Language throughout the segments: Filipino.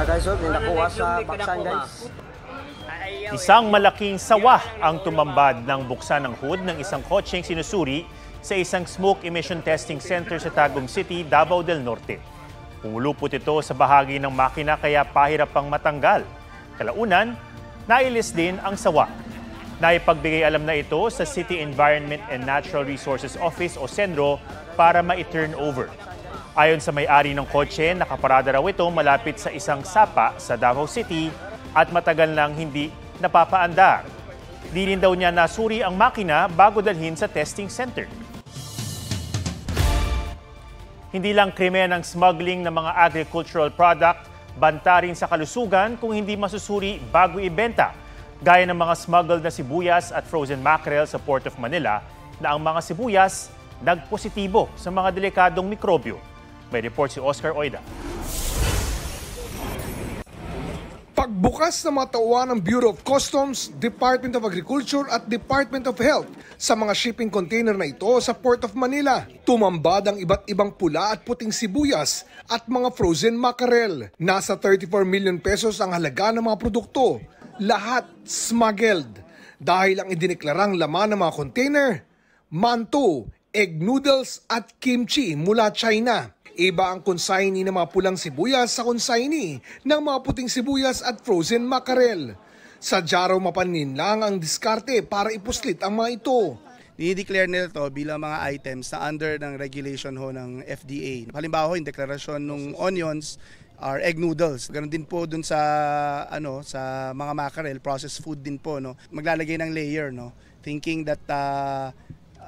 guys, nakuha sa baksan guys. Isang malaking sawa ang tumambad ng buksan ng hood ng isang kotseng sinusuri sa isang smoke emission testing center sa Tagum City, Davao del Norte. Pumulupot ito sa bahagi ng makina kaya pahirap pang matanggal. Kalaunan, nailis din ang sawa. Naipagbigay alam na ito sa City Environment and Natural Resources Office o CENRO para ma-turn over. Ayon sa may-ari ng kotse, nakaparada raw ito malapit sa isang sapa sa Davao City at matagal nang hindi napapaandar. Di rin daw niya nasuri ang makina bago dalhin sa testing center. Hindi lang krimen ang smuggling ng mga agricultural product, banta rin sa kalusugan kung hindi masusuri bago ibenta. Gaya ng mga smuggled na sibuyas at frozen mackerel sa Port of Manila na ang mga sibuyas nagpositibo sa mga delikadong mikrobyo. May report si Oscar Oida. Pagbukas ng mga tauhan ng Bureau of Customs, Department of Agriculture at Department of Health sa mga shipping container na ito sa Port of Manila, tumambad ang iba't ibang pula at puting sibuyas at mga frozen mackerel. Nasa 34 million pesos ang halaga ng mga produkto, lahat smuggled. Dahil ang idineklarang laman ng mga container, manto, egg noodles at kimchi mula China. Iba ang consignee ng mga pulang sibuyas sa consignee ng mga puting sibuyas at frozen mackerel. Sadya raw mapanin lang ang diskarte para ipuslit ang mga ito. Dinideclare nila ito bilang mga items na under ng regulation ho ng FDA. Halimbawa, yung deklarasyon ng onions are egg noodles. Ganon din po dun sa sa mga mackerel, processed food din po, no. Maglalagay ng layer, no, thinking that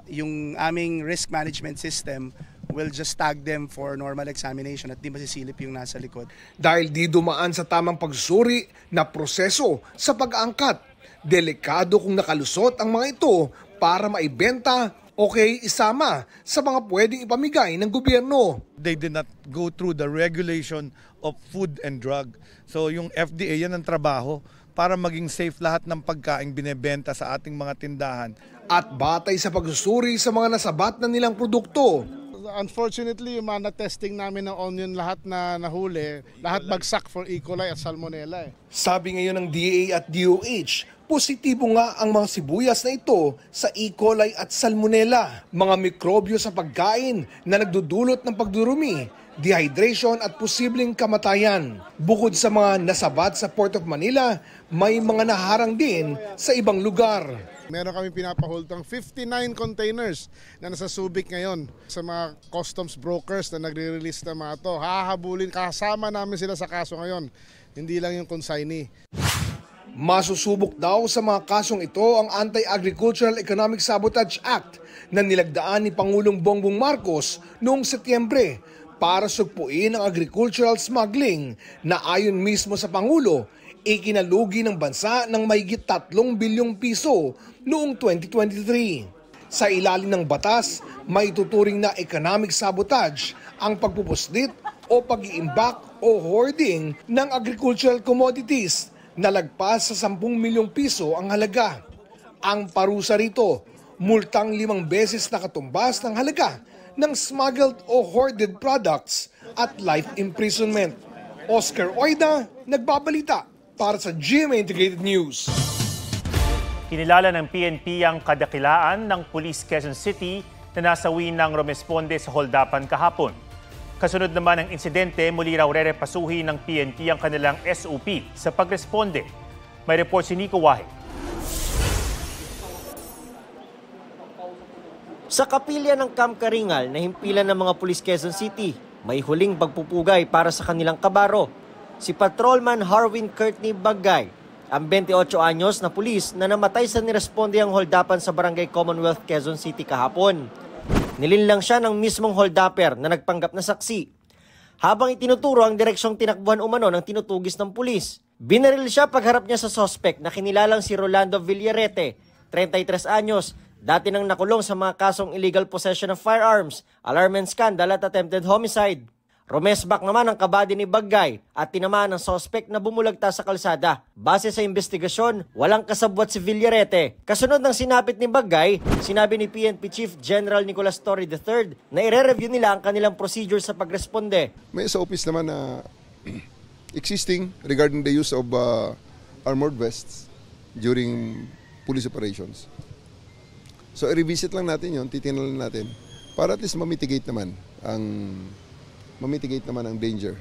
yung aming risk management system will just tag them for normal examination at di masisilip yung nasa likod. Dahil di dumaan sa tamang pagsusuri na proseso sa pag-aangkat, delikado kung nakalusot ang mga ito para maibenta o kay isama sa mga pwedeng ipamigay ng gobyerno. They did not go through the regulation of food and drug. So yung FDA, yan ang trabaho para maging safe lahat ng pagkain binebenta sa ating mga tindahan. At batay sa pagsusuri sa mga nasabat na nilang produkto, unfortunately, yung mga na-testing namin ng onion lahat na nahuli, lahat bagsak for E. coli at salmonella. Sabi ngayon ng DA at DOH, positibo nga ang mga sibuyas na ito sa E. coli at salmonella, mga mikrobyo sa pagkain na nagdudulot ng pagdurumi, dehydration at posibleng kamatayan. Bukod sa mga nasabat sa Port of Manila, may mga naharang din sa ibang lugar. Meron kami pinapahold ng 59 containers na nasa Subic ngayon sa mga customs brokers na nagre-release ng mga ito. Hahabulin, kasama namin sila sa kaso ngayon, hindi lang yung consignee. Masusubok daw sa mga kasong ito ang Anti-Agricultural Economic Sabotage Act na nilagdaan ni Pangulong Bongbong Marcos noong Setyembre para sugpuin ang agricultural smuggling na ayon mismo sa Pangulo, ikinalugi ng bansa ng mahigit 3 bilyong piso noong 2023. Sa ilalim ng batas, may tuturing na economic sabotage ang pagpupuslit o pag-iimbak o hoarding ng agricultural commodities na lagpas sa 10 milyong piso ang halaga. Ang parusa rito, multang 5 beses na katumbas ng halaga ng smuggled o hoarded products at life imprisonment. Oscar Oida, nagbabalita para sa GMA Integrated News. Kinilala ng PNP ang kadakilaan ng Police Quezon City na nasawi ng rumesponde sa holdapan kahapon. Kasunod naman ng insidente, muli raw rerepasuhin ng PNP ang kanilang SOP sa pagresponde. May report si Nico Wahe. Sa kapilya ng Camp Karingal na himpilan ng mga Police Quezon City, may huling pagpupugay para sa kanilang kabaro. Si Patrolman Harwin Courtney Bagay, ang 28 anyos na pulis na namatay sa niresponde ang holdapan sa Barangay Commonwealth, Quezon City kahapon. Nilinlang siya ng mismong holdapper na nagpanggap na saksi. Habang itinuturo ang direksyong tinakbuhan umano ng tinutugis ng pulis, binaril siya pagharap niya sa suspect na kinilalang si Rolando Villarete, 33 anyos, dati nang nakulong sa mga kasong illegal possession of firearms, alarm and scandal at attempted homicide. Rumesbak naman ang kabady ni Bagay at tinamaan ng suspect na bumulagta sa kalsada. Base sa investigasyon, walang kasabwat si Villarete. Kasunod ng sinapit ni Bagay, sinabi ni PNP Chief General Nicolas Torre III na ire-review nila ang kanilang procedure sa pagresponde. May sa office naman na existing regarding the use of armored vests during police operations. So i-revisit lang natin yun, titingnan lang natin para at least mamitigate naman ang danger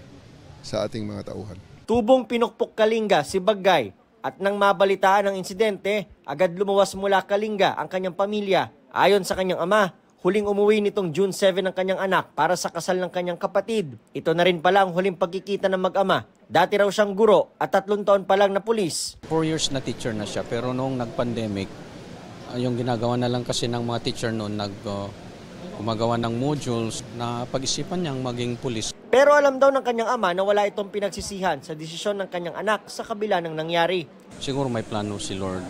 sa ating mga tauhan. Tubong pinukpok Kalinga si Baggay at nang mabalitaan ang insidente, agad lumuwas mula Kalinga ang kanyang pamilya. Ayon sa kanyang ama, huling umuwi nitong June 7 ang kanyang anak para sa kasal ng kanyang kapatid. Ito na rin pala ang huling pagkikita ng mag-ama. Dati raw siyang guro at 3 taon pa lang na pulis. 4 years na teacher na siya, pero noong nag-pandemic, yung ginagawa na lang kasi ng mga teacher noon, gumagawa ng modules na pag-isipan niyang maging pulis. Pero alam daw ng kanyang ama na wala itong pinagsisihan sa desisyon ng kanyang anak sa kabila ng nangyari. Siguro may plano si Lord,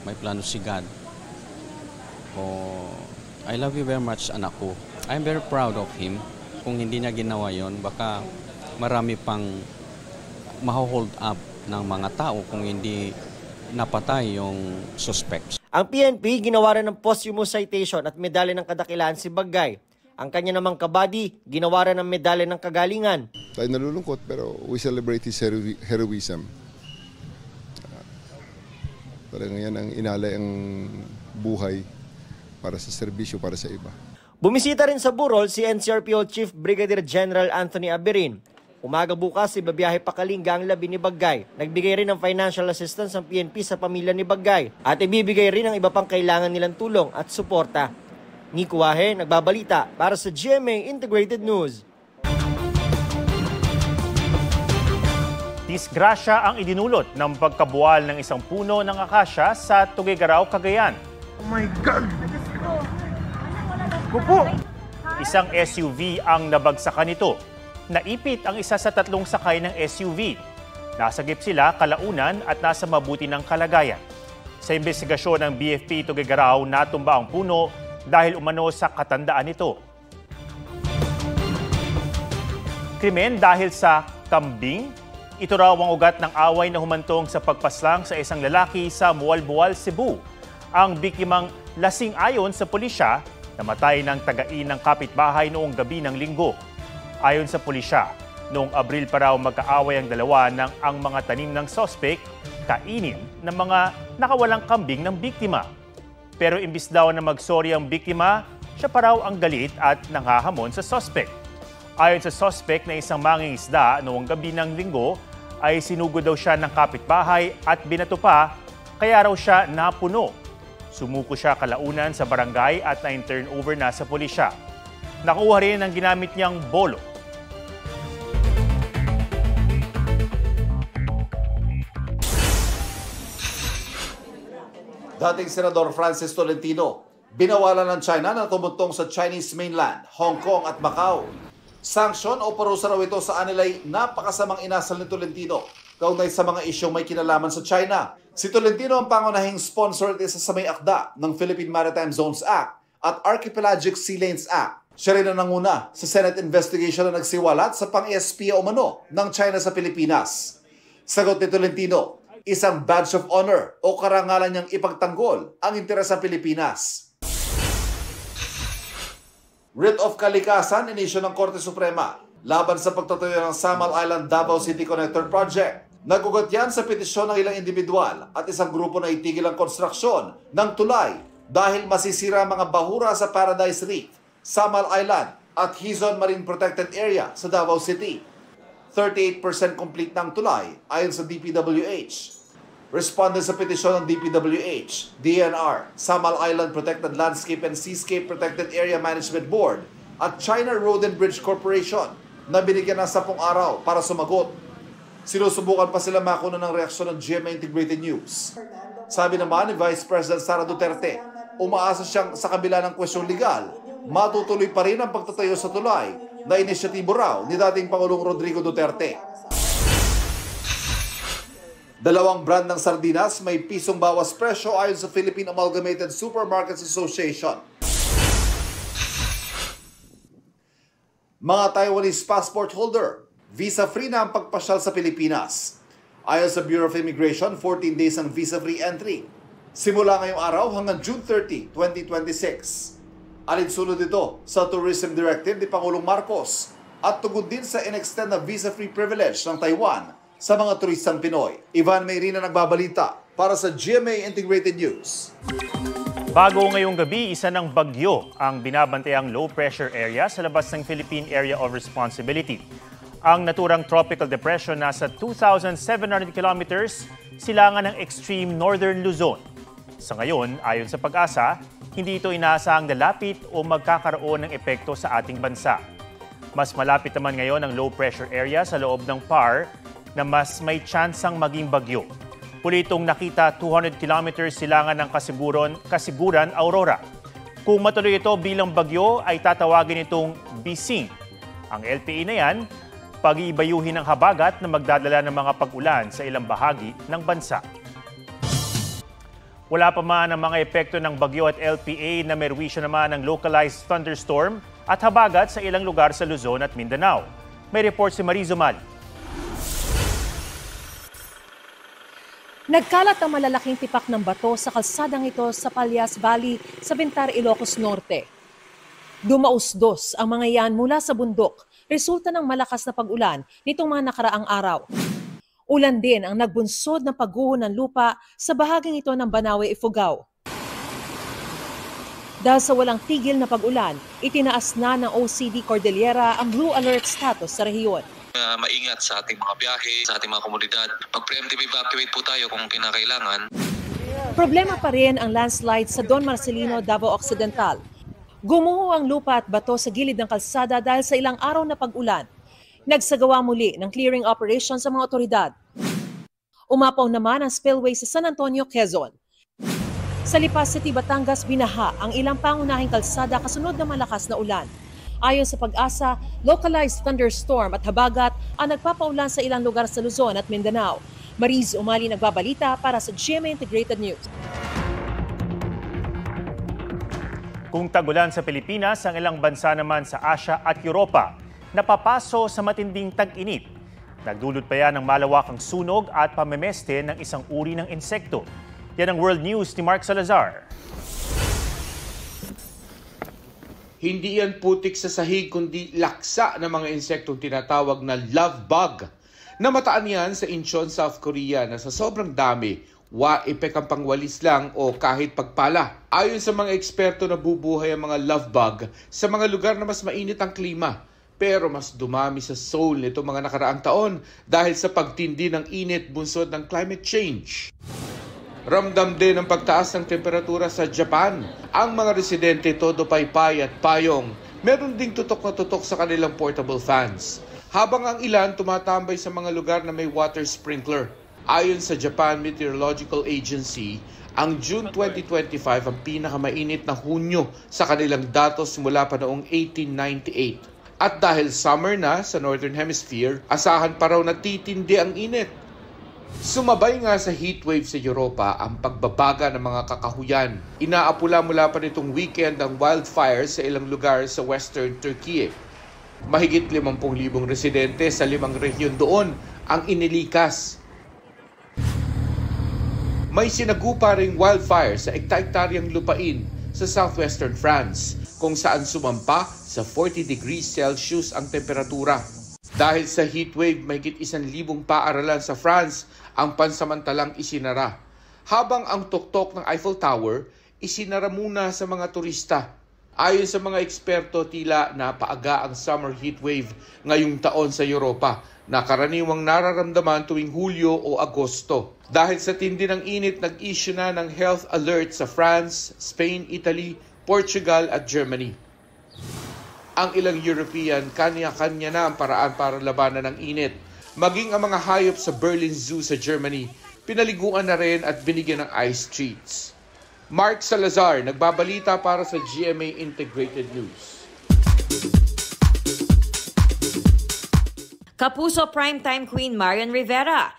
may plano si God. I love you very much, anak ko. I'm very proud of him. Kung hindi niya ginawa yon, baka marami pang ma-hold up ng mga tao kung hindi napatay yung suspects. Ang PNP ginawa rin ng posthumous citation at medalya ng kadakilaan si Baggay. Ang kanya namang kabady, ginawa rin ng medalya ng kagalingan. Tayo nalulungkot pero we celebrate his heroism. Parang yan ang inalay ang buhay para sa serbisyo, para sa iba. Bumisita rin sa burol si NCRPO Chief Brigadier General Anthony Aberin. Umaga bukas, ibabiyahe pa Kalinga ang labi ni Baggay. Nagbigay rin ng financial assistance ang PNP sa pamilya ni Baggay at ibibigay rin ang iba pang kailangan nilang tulong at suporta. Nico Wahe, nagbabalita para sa GMA Integrated News. Disgrasya ang idinulot ng pagkabuwal ng isang puno ng akasya sa Tuguegarao, Cagayan. Oh my God! Pupo! Isang SUV ang nabagsakan nito. Naipit ang isa sa 3 sakay ng SUV. Nasagip sila kalaunan at nasa mabuti ng kalagayan. Sa investigasyon ng BFP Tuguegarao, natumba ang puno dahil umano sa katandaan nito. Krimen dahil sa kambing? Ito raw ang ugat ng away na humantong sa pagpaslang sa isang lalaki sa Mualboal, Cebu. Ang biktimang lasing ayon sa pulisya, namatay ng tagain ng kapitbahay noong gabi ng Linggo. Ayon sa pulisya, noong Abril pa raw magkaaway ang dalawa nang ang mga tanim ng sospek kainin ng mga nakawalang kambing ng biktima. Pero imbis daw na magsorry ang biktima, siya pa raw ang galit at nanghahamon sa sospek. Ayon sa sospek na isang mangingisda noong gabi ng Linggo, ay sinugod daw siya ng kapitbahay at binato pa, kaya raw siya napuno. Sumuko siya kalaunan sa barangay at na-turn over na sa pulisya. Nakuha rin ang ginamit niyang bolo. Dating Senador Francis Tolentino, binawalan ng China na tumuntong sa Chinese mainland, Hong Kong at Macau. Sanksyon o parusa raw ito sa anilay napakasamang inasal ni Tolentino kaugnay sa mga isyong may kinalaman sa China. Si Tolentino ang pangunahing sponsor at isa sa may akda ng Philippine Maritime Zones Act at Archipelagic Sea Lanes Act. Siya rin ang nanguna sa Senate investigation na nagsiwalat sa pang-espia umano ng China sa Pilipinas. Sagot ni Tolentino, isang badge of honor o karangalan niyang ipagtanggol ang interes sa Pilipinas. Writ of kalikasan inisyo ng Korte Suprema laban sa pagtatayo ng Samal Island Davao City Connector Project. Nagugat yan sa petisyon ng ilang individual at isang grupo na itigil ang konstruksyon ng tulay dahil masisira mga bahura sa Paradise Reef, Samal Island at Hizon Marine Protected Area sa Davao City. 38% complete ng tulay ayon sa DPWH. Responded sa petisyon ng DPWH, DNR, Samal Island Protected Landscape and Seascape Protected Area Management Board at China Road and Bridge Corporation na binigyan ng 10 araw para sumagot. Sinusubukan pa sila makuna ng reaksyon ng GMA Integrated News. Sabi naman ni Vice President Sara Duterte, umaasa siyang sa kabila ng kwestyong legal, matutuloy pa rin ang pagtatayo sa tulay na inisyatibo raw ni dating Pangulong Rodrigo Duterte. 2 brand ng sardinas may pisong bawas presyo ayon sa Philippine Amalgamated Supermarkets Association. Mga Taiwanese passport holder, visa-free na ang pagpasyal sa Pilipinas. Ayon sa Bureau of Immigration, 14 days ang visa-free entry. Simula ngayong araw hanggang June 30, 2026. Alinsunod ito sa Tourism Directive ni Pangulong Marcos at tugod din sa in-extend na visa-free privilege ng Taiwan sa mga turistang Pinoy. Ivan Mayrina nagbabalita para sa GMA Integrated News. Bago ngayong gabi, isa ng bagyo ang binabantayang low pressure area sa labas ng Philippine Area of Responsibility. Ang naturang tropical depression nasa 2,700 kilometers silangan ng extreme northern Luzon. Sa ngayon, ayon sa Pag-asa, hindi ito inaasahang lalapit o magkakaroon ng epekto sa ating bansa. Mas malapit naman ngayon ang low pressure area sa loob ng PAR na mas may tsansang maging bagyo. Pulitong nakita 200 kilometers silangan ng Kasiguran, Aurora. Kung matuloy ito bilang bagyo ay tatawagin itong Bising. Ang LPA na yan, pag-iibayuhin ng habagat na magdadala ng mga pag-ulan sa ilang bahagi ng bansa. Wala pa man ang mga epekto ng bagyo at LPA na merwisyo naman ng localized thunderstorm at habagat sa ilang lugar sa Luzon at Mindanao. May report si Marizo Mali. Nagkalat ang malalaking tipak ng bato sa kalsadang ito sa Palyas Valley sa Bintar, Ilocos Norte. Dumausdos ang mga yan mula sa bundok, resulta ng malakas na pag-ulan nitong mga nakaraang araw. Ulan din ang nagbunsod ng pagguho ng lupa sa bahaging ito ng Banawe, Ifugao. Dahil sa walang tigil na pag-ulan, itinaas na ng OCD Cordillera ang blue alert status sa rehiyon. Maingat sa ating mga biyahe, sa ating mga komunidad. Mag-preemptive evacuate po tayo kung kinakailangan. Problema pa rin ang landslide sa Don Marcelino, Davao Occidental. Gumuho ang lupa at bato sa gilid ng kalsada dahil sa ilang araw na pag-ulan. Nagsagawa muli ng clearing operation sa mga otoridad. Umapaw naman ang spillway sa San Antonio, Quezon. Sa Lipa City, Batangas, binaha ang ilang pangunahing kalsada kasunod ng malakas na ulan. Ayon sa Pag-asa, localized thunderstorm at habagat ang nagpapaulan sa ilang lugar sa Luzon at Mindanao. Mariz Umali nagbabalita para sa GMA Integrated News. Kung tagulan sa Pilipinas, ang ilang bansa naman sa Asia at Europa napapaso sa matinding tag-init. Nagdulot pa yan ng malawakang sunog at pamemeste ng isang uri ng insekto. Yan ang World News ni Mark Salazar. Hindi yan putik sa sahig kundi laksa ng mga insektong tinatawag na love bug. Namataan yan sa Incheon, South Korea na sa sobrang dami, epek ang pangwalis lang o kahit pagpala. Ayon sa mga eksperto, nabubuhay ang mga love bug sa mga lugar na mas mainit ang klima. Pero mas dumami sa Seoul nito mga nakaraang taon dahil sa pagtindi ng init bunsod ng climate change. Ramdam din ang pagtaas ng temperatura sa Japan. Ang mga residente todo paypay at payong. Meron ding tutok na tutok sa kanilang portable fans. Habang ang ilan tumatambay sa mga lugar na may water sprinkler. Ayon sa Japan Meteorological Agency, ang June 2025 ang pinakamainit na Hunyo sa kanilang datos mula pa noong 1898. At dahil summer na sa Northern Hemisphere, asahan pa raw na titindi ang init. Sumabay nga sa heatwave sa Europa ang pagbabaga ng mga kakahuyan. Inaapula mula pa nitong weekend ang wildfires sa ilang lugar sa western Turkey. Mahigit 50,000 residente sa 5 rehiyon doon ang inilikas. May sinagupa ring wildfire sa ekta-ektaryang lupain sa southwestern France, kung saan sumampa sa 40 degrees Celsius ang temperatura. Dahil sa heatwave, mahigit 1,000 paaralan sa France ang pansamantalang isinara. Habang ang tuktok ng Eiffel Tower, isinara muna sa mga turista. Ayon sa mga eksperto, tila napaaga ang summer heatwave ngayong taon sa Europa na karaniwang nararamdaman tuwing Hulyo o Agosto. Dahil sa tindi ng init, nag-issue na ng health alert sa France, Spain, Italy, Portugal at Germany. Ang ilang European, kanya-kanya na ang paraan para labanan ng init. Maging ang mga hayop sa Berlin Zoo sa Germany, pinaliguan na rin at binigyan ng ice treats. Mark Salazar, nagbabalita para sa GMA Integrated News. Kapuso primetime queen Marian Rivera,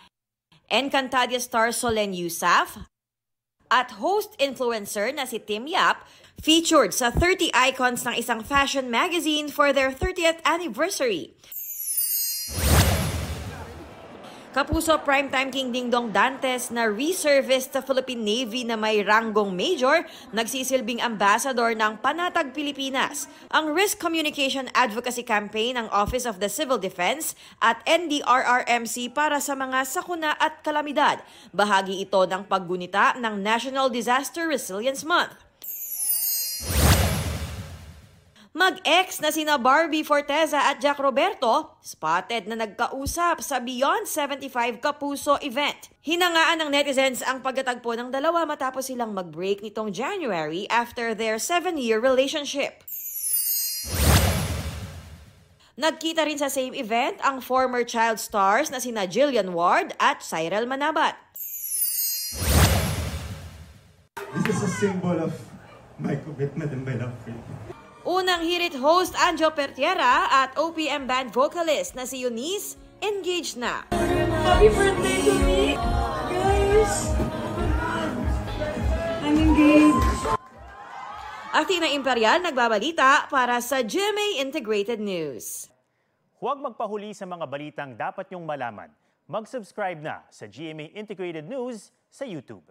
Encantadia star Solen Yusaf, at host influencer na si Tim Yap featured sa 30 icons ng isang fashion magazine for their 30th anniversary. Kapuso Primetime King Dingdong Dantes na reservist sa Philippine Navy na may ranggong major, nagsisilbing ambassador ng Panatag Pilipinas. Ang Risk Communication Advocacy Campaign ng Office of the Civil Defense at NDRRMC para sa mga sakuna at kalamidad. Bahagi ito ng paggunita ng National Disaster Resilience Month. Mag-ex na sina Barbie Forteza at Jack Roberto, spotted na nagkausap sa Beyond 75 Kapuso event. Hinangaan ng netizens ang pagkatagpo ng dalawa matapos silang mag-break nitong January after their 7-year relationship. Nagkita rin sa same event ang former child stars na sina Jillian Ward at Cyril Manabat. This is a symbol of my commitment and my love for you. Unang hirit host Anjo Pertiera at OPM band vocalist na si Eunice, engaged na. Happy birthday to me, guys! I'm engaged. Athena Imperial nagbabalita para sa GMA Integrated News. Huwag magpahuli sa mga balitang dapat niyong malaman. Mag-subscribe na sa GMA Integrated News sa YouTube.